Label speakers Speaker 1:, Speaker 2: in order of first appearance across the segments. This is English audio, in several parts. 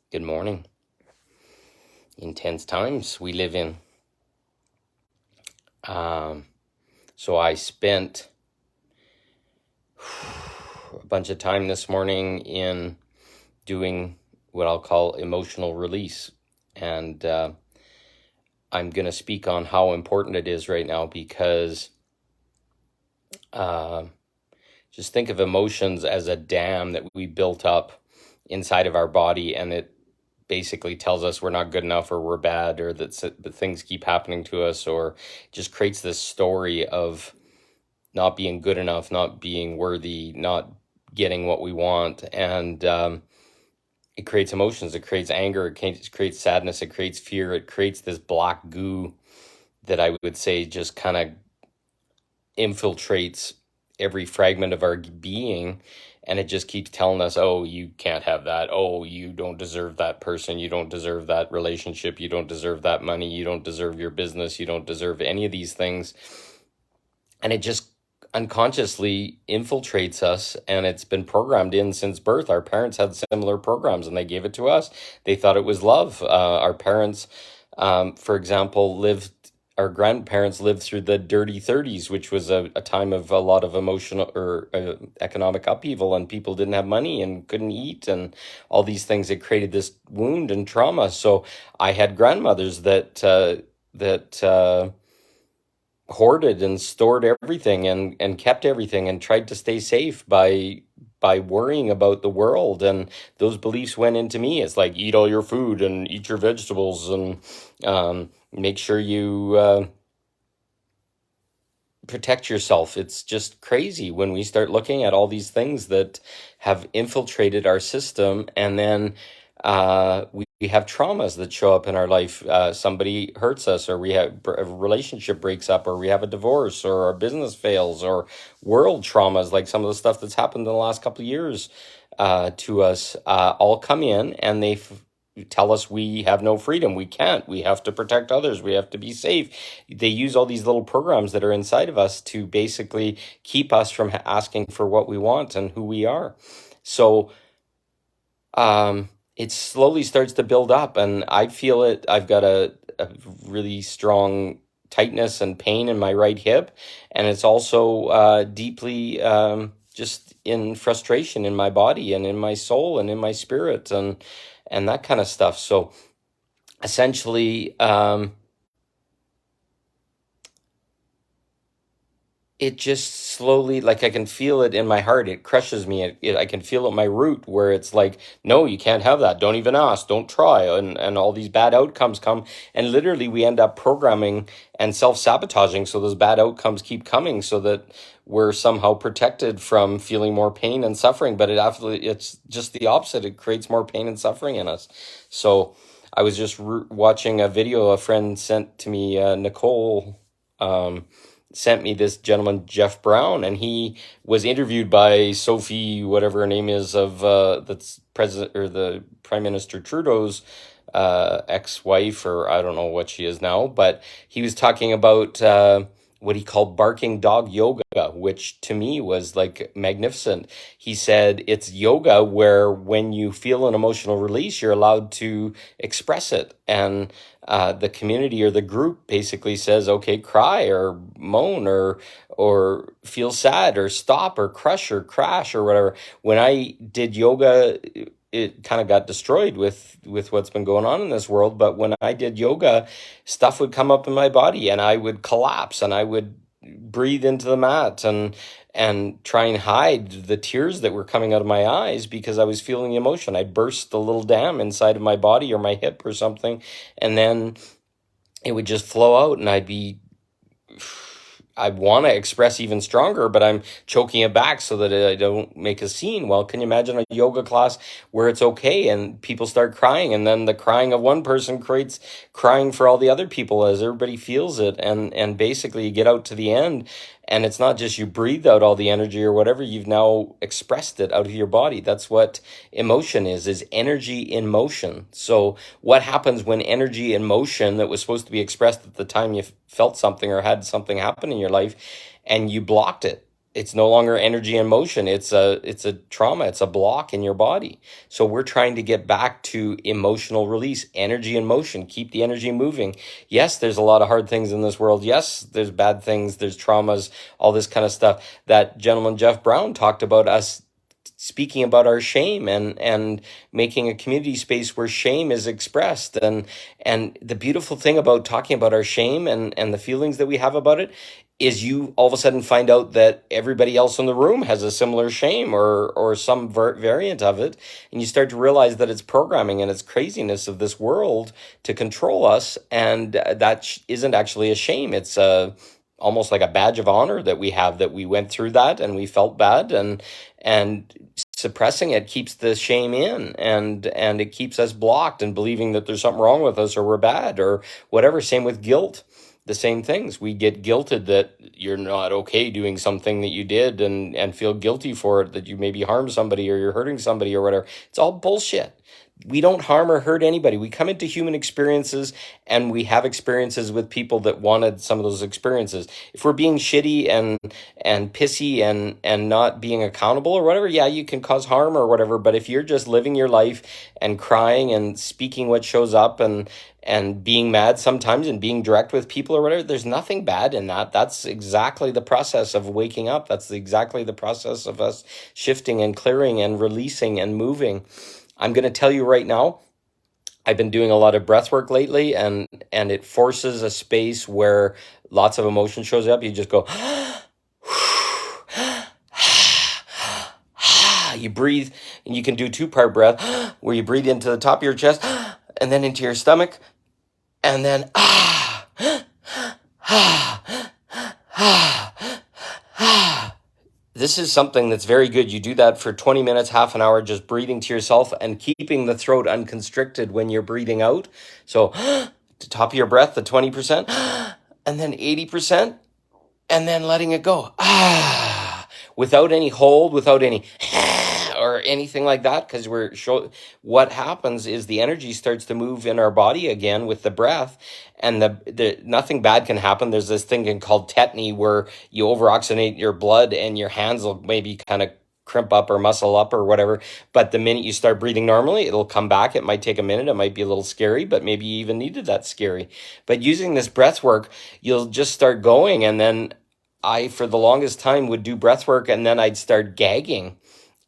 Speaker 1: Good morning. Intense times we live in. So I spent a bunch of time this morning in doing what I'll call emotional release. And I'm going to speak on how important it is right now because just think of emotions as a dam that we built up inside of our body, and it basically tells us we're not good enough or we're bad or that things keep happening to us, or just creates this story of not being good enough, not being worthy, not getting what we want. And it creates emotions. It creates anger. It creates sadness. It creates fear. It creates this black goo that I would say just kind of infiltrates every fragment of our being. And it just keeps telling us, oh, you can't have that. Oh, you don't deserve that person. You don't deserve that relationship. You don't deserve that money. You don't deserve your business. You don't deserve any of these things. And it just unconsciously infiltrates us, and it's been programmed in since birth. Our parents had similar programs and they gave it to us. They thought it was love. Our parents, for example, our grandparents lived through the dirty 30s, which was a time of a lot of emotional or economic upheaval, and people didn't have money and couldn't eat and all these things that created this wound and trauma. So I had grandmothers that hoarded and stored everything and kept everything and tried to stay safe by worrying about the world. And those beliefs went into me. It's like, eat all your food and eat your vegetables and make sure you protect yourself. It's just crazy when we start looking at all these things that have infiltrated our system, and then we have traumas that show up in our life. Somebody hurts us, or we have a relationship breaks up, or we have a divorce, or our business fails, or world traumas like some of the stuff that's happened in the last couple of years to us, all come in, and they tell us we have no freedom. We can't. We have to protect others. We have to be safe. They use all these little programs that are inside of us to basically keep us from asking for what we want and who we are. So it slowly starts to build up, and I feel it. I've got a really strong tightness and pain in my right hip, and it's also deeply just in frustration in my body and in my soul and in my spirit and that kind of stuff. So essentially, it just slowly, like, I can feel it in my heart. It crushes me. I can feel it in my root, where it's like, no, you can't have that. Don't even ask. Don't try. And all these bad outcomes come. And literally, we end up programming and self-sabotaging. So those bad outcomes keep coming so that we're somehow protected from feeling more pain and suffering. But it's just the opposite. It creates more pain and suffering in us. So I was just watching a video a friend sent to me, Nicole, sent me this gentleman, Jeff Brown, and he was interviewed by Sophie, whatever her name is, of that's president or the Prime Minister Trudeau's ex-wife, or I don't know what she is now, but he was talking about what he called barking dog yoga, which to me was like magnificent. He said it's yoga where when you feel an emotional release, you're allowed to express it. And the community or the group basically says, okay, cry or moan or feel sad or stop or crush or crash or whatever. When I did yoga, it kind of got destroyed with what's been going on in this world. But when I did yoga, stuff would come up in my body and I would collapse and I would breathe into the mat and try and hide the tears that were coming out of my eyes because I was feeling the emotion. I'd burst the little dam inside of my body or my hip or something, and then it would just flow out, and I want to express even stronger, but I'm choking it back so that I don't make a scene. Well, can you imagine a yoga class where it's okay and people start crying, and then the crying of one person creates crying for all the other people as everybody feels it, and basically you get out to the end, and it's not just you breathe out all the energy or whatever, you've now expressed it out of your body. That's what emotion is energy in motion. So what happens when energy in motion that was supposed to be expressed at the time you felt something or had something happen in your life and you blocked it? it's no longer energy and motion. It's a trauma. It's a block in your body. So we're trying to get back to emotional release, energy and motion, keep the energy moving. Yes, there's a lot of hard things in this world. Yes, there's bad things, there's traumas, all this kind of stuff. That gentleman Jeff Brown talked about us speaking about our shame and making a community space where shame is expressed. And the beautiful thing about talking about our shame and the feelings that we have about it is you all of a sudden find out that everybody else in the room has a similar shame or some variant of it, and you start to realize that it's programming and it's craziness of this world to control us, and that isn't actually a shame. It's almost like a badge of honor that we have, that we went through that and we felt bad, and suppressing it keeps the shame in, and it keeps us blocked and believing that there's something wrong with us or we're bad or whatever. Same with guilt. The same things. We get guilted that you're not okay doing something that you did, and feel guilty for it, that you maybe harmed somebody or you're hurting somebody or whatever. It's all bullshit. We don't harm or hurt anybody. We come into human experiences and we have experiences with people that wanted some of those experiences. If we're being shitty and pissy and not being accountable or whatever, yeah, you can cause harm or whatever. But if you're just living your life and crying and speaking what shows up and being mad sometimes and being direct with people or whatever, there's nothing bad in that. That's exactly the process of waking up. That's exactly the process of us shifting and clearing and releasing and moving. I'm going to tell you right now, I've been doing a lot of breath work lately, and it forces a space where lots of emotion shows up. You just go, you breathe, and you can do 2-part breath where you breathe into the top of your chest and then into your stomach, and then this is something that's very good. You do that for 20 minutes, half an hour, just breathing to yourself and keeping the throat unconstricted when you're breathing out. So the top of your breath, the 20%, and then 80%, and then letting it go. Without any hold, without any or anything like that, because what happens is the energy starts to move in our body again with the breath, and the nothing bad can happen. There's this thing called tetany where you overoxygenate your blood and your hands will maybe kind of crimp up or muscle up or whatever, but the minute you start breathing normally, it'll come back. It might take a minute, it might be a little scary, but maybe you even needed that scary. But using this breath work, you'll just start going, and then I, for the longest time, would do breath work and then I'd start gagging,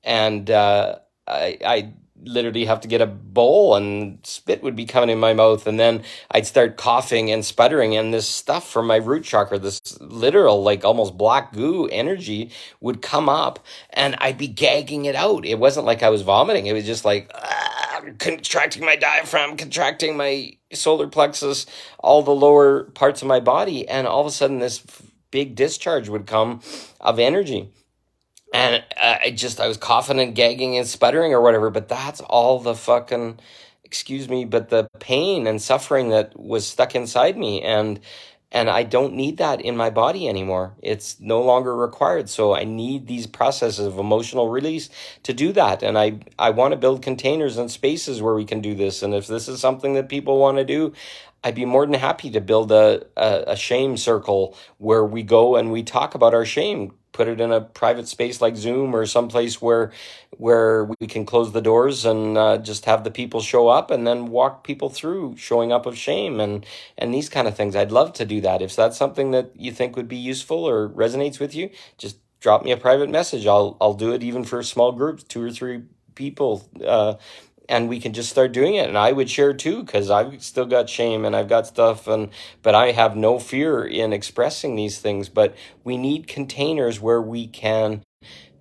Speaker 1: and I literally have to get a bowl and spit would be coming in my mouth, and then I'd start coughing and sputtering, and this stuff from my root chakra, this literal like almost black goo energy would come up, and I'd be gagging it out. It wasn't like I was vomiting. It was just like contracting my diaphragm, contracting my solar plexus, all the lower parts of my body, and all of a sudden this big discharge would come of energy. And I was coughing and gagging and sputtering or whatever, but that's all the fucking, excuse me, but the pain and suffering that was stuck inside me. And I don't need that in my body anymore. It's no longer required. So I need these processes of emotional release to do that. And I want to build containers and spaces where we can do this. And if this is something that people want to do, I'd be more than happy to build a shame circle where we go and we talk about our shame. Put it in a private space like Zoom or someplace where we can close the doors and just have the people show up and then walk people through showing up of shame and these kind of things. I'd love to do that. If that's something that you think would be useful or resonates with you, just drop me a private message. I'll do it even for small groups, 2 or 3 people, and we can just start doing it. And I would share too, because I've still got shame and I've got stuff, but I have no fear in expressing these things. But we need containers where we can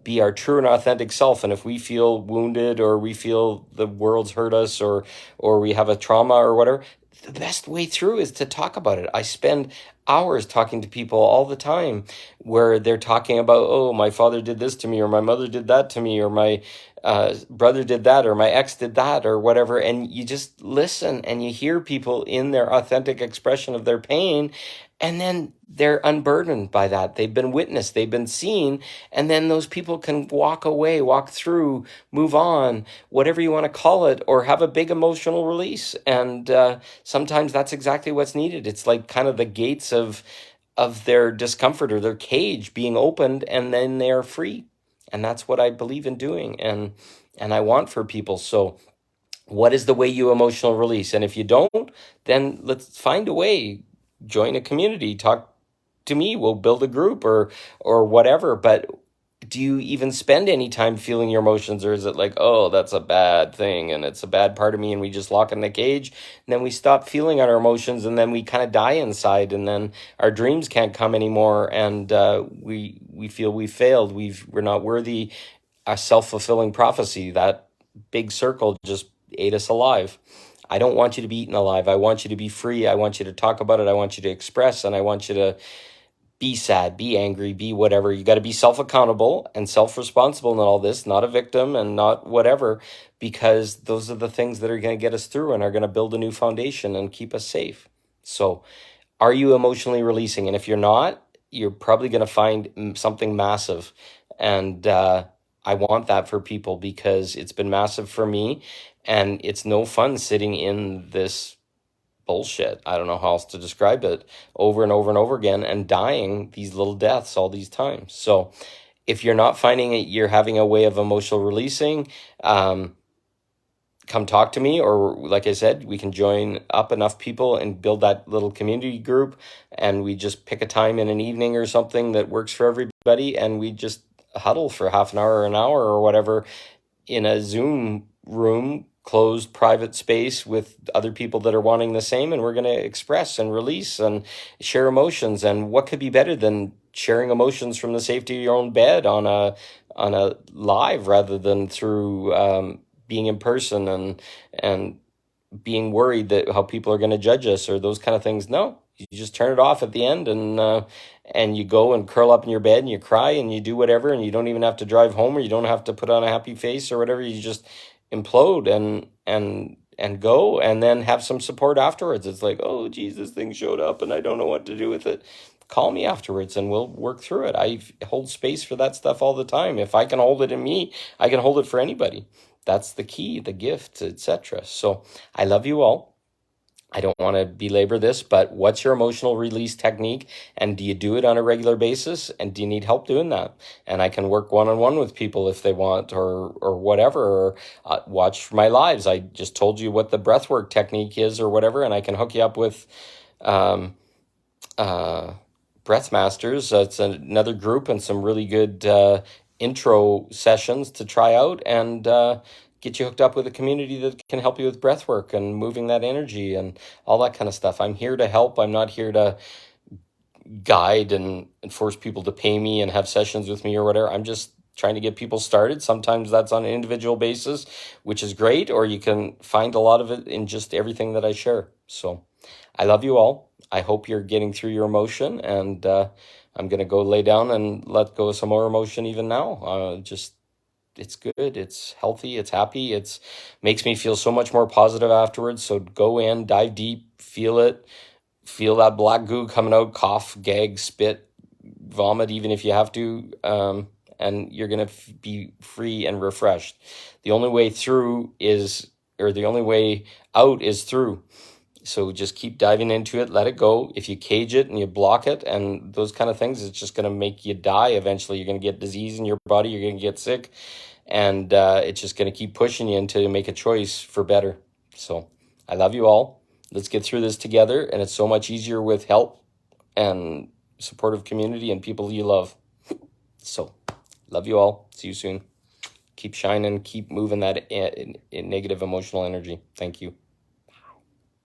Speaker 1: be our true and authentic self. And if we feel wounded or we feel the world's hurt us or we have a trauma or whatever, the best way through is to talk about it. I spend hours talking to people all the time where they're talking about, oh, my father did this to me, or my mother did that to me, or my brother did that, or my ex did that, or whatever. And you just listen and you hear people in their authentic expression of their pain. And then they're unburdened by that. They've been witnessed, they've been seen. And then those people can walk away, walk through, move on, whatever you want to call it, or have a big emotional release. And sometimes that's exactly what's needed. It's like kind of the gates of of their discomfort or their cage being opened, and then they are free. And that's what I believe in doing, and I want for people. So what is the way you emotional release? And if you don't, then let's find a way. Join a community, talk to me, we'll build a group or whatever. But do you even spend any time feeling your emotions, or is it like, oh, that's a bad thing and it's a bad part of me, and we just lock in the cage, and then we stop feeling our emotions, and then we kind of die inside, and then our dreams can't come anymore, and we feel we failed, we're not worthy. A self-fulfilling prophecy, that big circle just ate us alive. I don't want you to be eaten alive. I want you to be free. I want you to talk about it. I want you to express, and I want you to be sad, be angry, be whatever. You got to be self-accountable and self-responsible in all this, not a victim and not whatever, because those are the things that are going to get us through and are going to build a new foundation and keep us safe. So, are you emotionally releasing? And if you're not, you're probably going to find something massive. And I want that for people, because it's been massive for me, and it's no fun sitting in this bullshit. I don't know how else to describe it, over and over and over again, and dying these little deaths all these times. So if you're not finding it, you're having a way of emotional releasing, come talk to me, or like I said, we can join up enough people and build that little community group, and we just pick a time in an evening or something that works for everybody, and we just huddle for half an hour or an hour or whatever in a Zoom room, closed private space with other people that are wanting the same, and we're going to express and release and share emotions. And what could be better than sharing emotions from the safety of your own bed on a live, rather than through being in person and being worried that how people are going to judge us or those kind of things. No, you just turn it off at the end, and you go and curl up in your bed and you cry and you do whatever, and you don't even have to drive home, or you don't have to put on a happy face or whatever. You just implode and go, and then have some support afterwards. It's like, oh geez, this thing showed up and I don't know what to do with it. Call me afterwards and we'll work through it. I hold space for that stuff all the time. If I can hold it in me, I can hold it for anybody. That's the key, the gift, etc. So I love you all. I don't want to belabor this, but what's your emotional release technique? And do you do it on a regular basis? And do you need help doing that? And I can work one-on-one with people if they want, or whatever, or watch my lives. I just told you what the breathwork technique is or whatever, and I can hook you up with Breath Masters. It's another group and some really good intro sessions to try out, and get you hooked up with a community that can help you with breath work and moving that energy and all that kind of stuff. I'm here to help. I'm not here to guide and force people to pay me and have sessions with me or whatever. I'm just trying to get people started. Sometimes that's on an individual basis, which is great, or you can find a lot of it in just everything that I share. So I love you all. I hope you're getting through your emotion, and I'm going to go lay down and let go of some more emotion even now. It's good, it's healthy, it's happy, it's makes me feel so much more positive afterwards. So go in, dive deep, feel it, feel that black goo coming out, cough, gag, spit, vomit, even if you have to, and you're going to be free and refreshed. The only way through is, or the only way out is through. So just keep diving into it, let it go. If you cage it and you block it and those kind of things, it's just going to make you die eventually. You're going to get disease in your body, you're going to get sick, and it's just going to keep pushing you until you make a choice for better. So I love you all. Let's get through this together, and it's so much easier with help and supportive community and people you love. So love you all. See you soon. Keep shining, keep moving that negative emotional energy. Thank you.